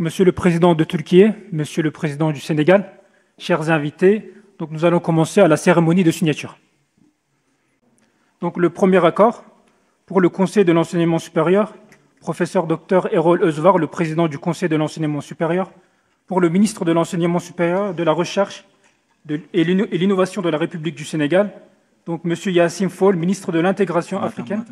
Monsieur le Président de Turquie, Monsieur le Président du Sénégal, chers invités, donc nous allons commencer à la cérémonie de signature. Donc le premier accord pour le Conseil de l'enseignement supérieur, professeur Dr Erol Özvar, le président du Conseil de l'enseignement supérieur, pour le ministre de l'enseignement supérieur, de la recherche et l'innovation de la République du Sénégal, donc Monsieur Yassine Fall, ministre de l'intégration africaine.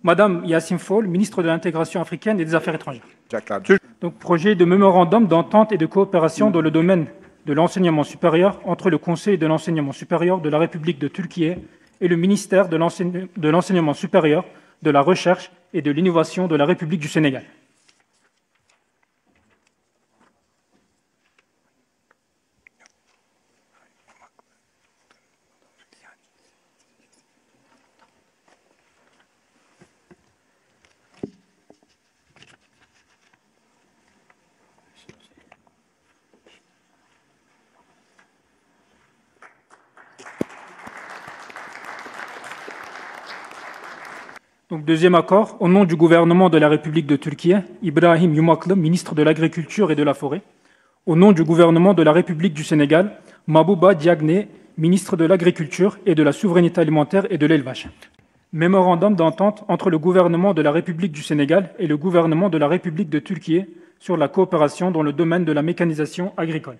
Madame Yassine Fall, ministre de l'intégration africaine et des Affaires étrangères. Donc, projet de mémorandum d'entente et de coopération dans le domaine de l'enseignement supérieur entre le Conseil de l'enseignement supérieur de la République de Turquie et le ministère de l'enseignement supérieur, de la recherche et de l'innovation de la République du Sénégal. Donc, deuxième accord, au nom du gouvernement de la République de Turquie, Ibrahim Yumaklı, ministre de l'Agriculture et de la Forêt. Au nom du gouvernement de la République du Sénégal, Mabouba Diagne, ministre de l'Agriculture et de la Souveraineté alimentaire et de l'Élevage. Mémorandum d'entente entre le gouvernement de la République du Sénégal et le gouvernement de la République de Turquie sur la coopération dans le domaine de la mécanisation agricole.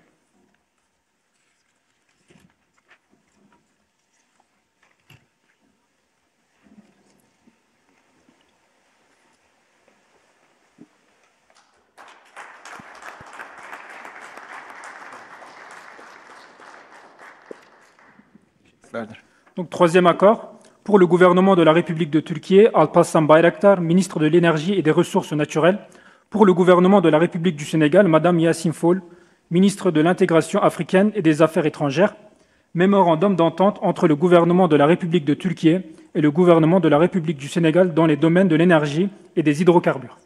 Donc, troisième accord, pour le gouvernement de la République de Turquie, Alparslan Bayraktar, ministre de l'Énergie et des Ressources naturelles. Pour le gouvernement de la République du Sénégal, Madame Yassine Fall, ministre de l'Intégration africaine et des Affaires étrangères. Mémorandum d'entente entre le gouvernement de la République de Turquie et le gouvernement de la République du Sénégal dans les domaines de l'énergie et des hydrocarbures.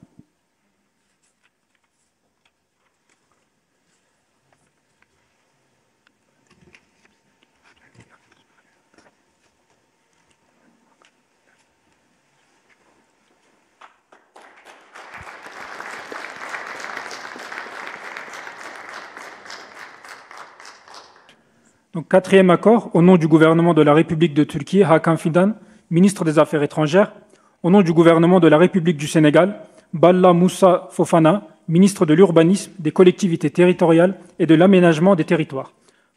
Donc, quatrième accord, au nom du gouvernement de la République de Turquie, Hakan Fidan, ministre des Affaires étrangères. Au nom du gouvernement de la République du Sénégal, Balla Moussa Fofana, ministre de l'Urbanisme, des Collectivités territoriales et de l'Aménagement des territoires.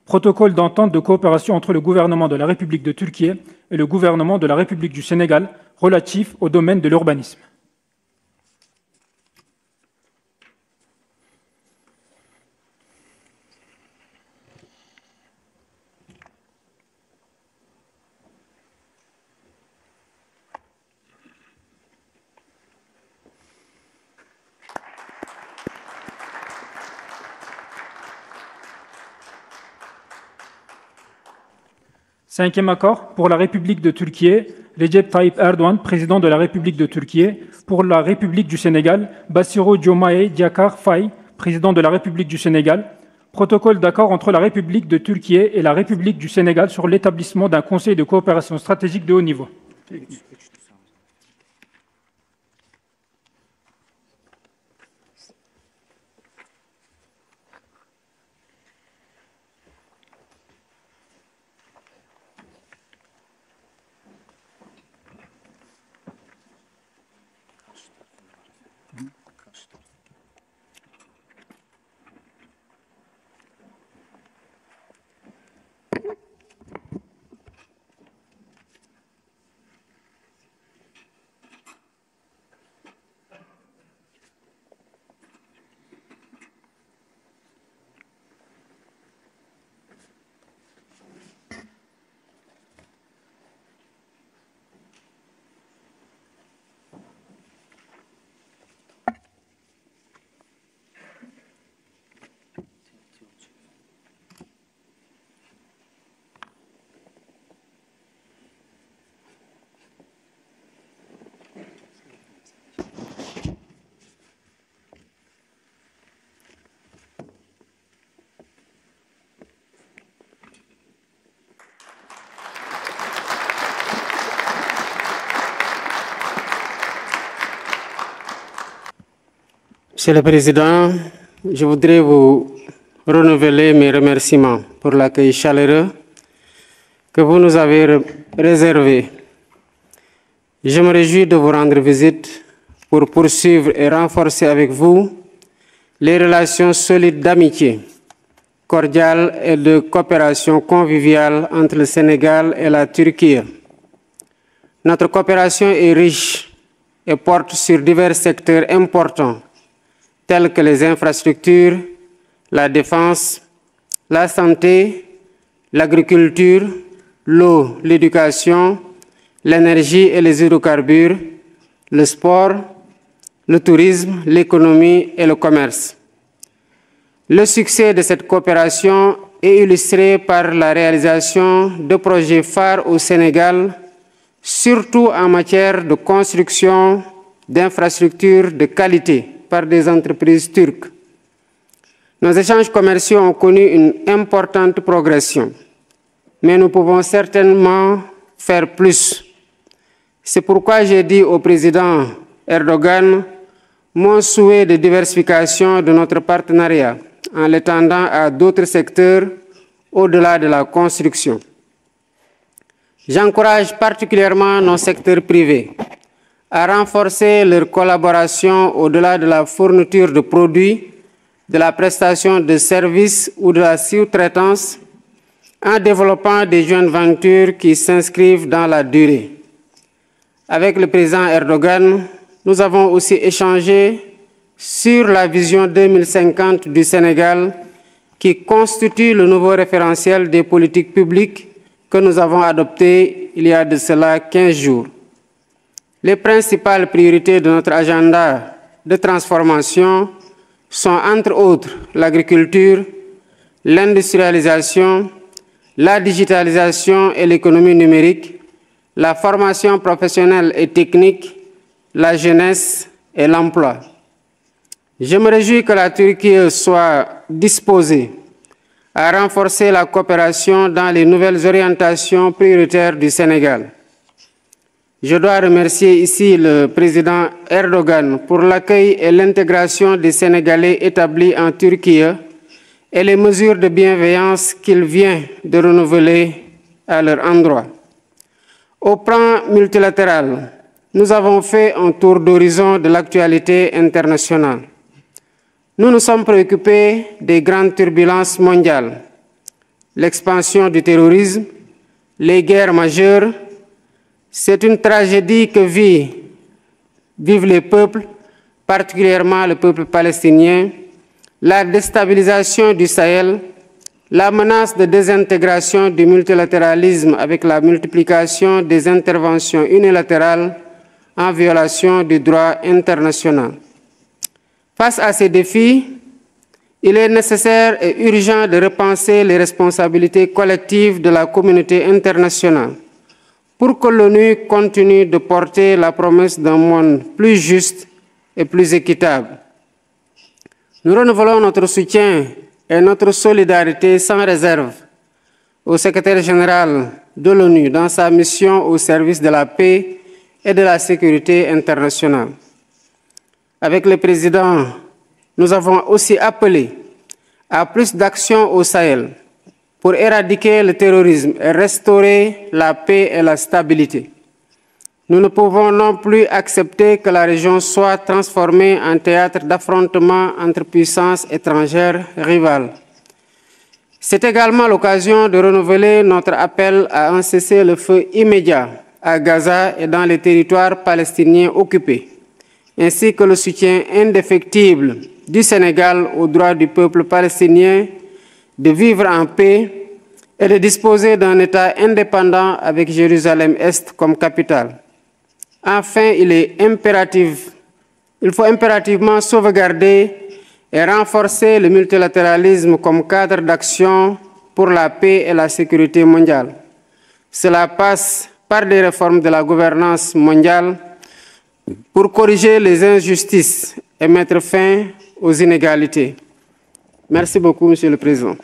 Protocole d'entente de coopération entre le gouvernement de la République de Turquie et le gouvernement de la République du Sénégal relatif au domaine de l'urbanisme. Cinquième accord, pour la République de Turquie, Recep Tayyip Erdoğan, président de la République de Turquie. Pour la République du Sénégal, Bassirou Diomaye Diakhar Faye, président de la République du Sénégal. Protocole d'accord entre la République de Turquie et la République du Sénégal sur l'établissement d'un conseil de coopération stratégique de haut niveau. Monsieur le Président je voudrais vous renouveler mes remerciements pour l'accueil chaleureux que vous nous avez réservé. Je me réjouis de vous rendre visite pour poursuivre et renforcer avec vous les relations solides d'amitié, cordiales et de coopération conviviale entre le Sénégal et la Turquie. Notre coopération est riche et porte sur divers secteurs importants, tels que les infrastructures, la défense, la santé, l'agriculture, l'eau, l'éducation, l'énergie et les hydrocarbures, le sport, le tourisme, l'économie et le commerce. Le succès de cette coopération est illustré par la réalisation de projets phares au Sénégal, surtout en matière de construction d'infrastructures de qualité par des entreprises turques. Nos échanges commerciaux ont connu une importante progression, mais nous pouvons certainement faire plus. C'est pourquoi j'ai dit au président Erdogan mon souhait de diversification de notre partenariat en l'étendant à d'autres secteurs au-delà de la construction. J'encourage particulièrement nos secteurs privés à renforcer leur collaboration au-delà de la fourniture de produits, de la prestation de services ou de la sous-traitance en développant des joint ventures qui s'inscrivent dans la durée. Avec le président Erdogan, nous avons aussi échangé sur la vision 2050 du Sénégal qui constitue le nouveau référentiel des politiques publiques que nous avons adopté il y a de cela 15 jours. Les principales priorités de notre agenda de transformation sont entre autres l'agriculture, l'industrialisation, la digitalisation et l'économie numérique, la formation professionnelle et technique, la jeunesse et l'emploi. Je me réjouis que la Turquie soit disposée à renforcer la coopération dans les nouvelles orientations prioritaires du Sénégal. Je dois remercier ici le président Erdogan pour l'accueil et l'intégration des Sénégalais établis en Turquie et les mesures de bienveillance qu'il vient de renouveler à leur endroit. Au plan multilatéral, nous avons fait un tour d'horizon de l'actualité internationale. Nous nous sommes préoccupés des grandes turbulences mondiales, l'expansion du terrorisme, les guerres majeures. C'est une tragédie que vivent les peuples, particulièrement le peuple palestinien, la déstabilisation du Sahel, la menace de désintégration du multilatéralisme avec la multiplication des interventions unilatérales en violation du droit international. Face à ces défis, il est nécessaire et urgent de repenser les responsabilités collectives de la communauté internationale pour que l'ONU continue de porter la promesse d'un monde plus juste et plus équitable. Nous renouvelons notre soutien et notre solidarité sans réserve au secrétaire général de l'ONU dans sa mission au service de la paix et de la sécurité internationale. Avec le président, nous avons aussi appelé à plus d'actions au Sahel pour éradiquer le terrorisme et restaurer la paix et la stabilité. Nous ne pouvons non plus accepter que la région soit transformée en théâtre d'affrontements entre puissances étrangères rivales. C'est également l'occasion de renouveler notre appel à un cessez-le-feu immédiat à Gaza et dans les territoires palestiniens occupés, ainsi que le soutien indéfectible du Sénégal au droit du peuple palestinien de vivre en paix et de disposer d'un État indépendant avec Jérusalem-Est comme capitale. Enfin, il faut impérativement sauvegarder et renforcer le multilatéralisme comme cadre d'action pour la paix et la sécurité mondiale. Cela passe par des réformes de la gouvernance mondiale pour corriger les injustices et mettre fin aux inégalités. Merci beaucoup, Monsieur le Président.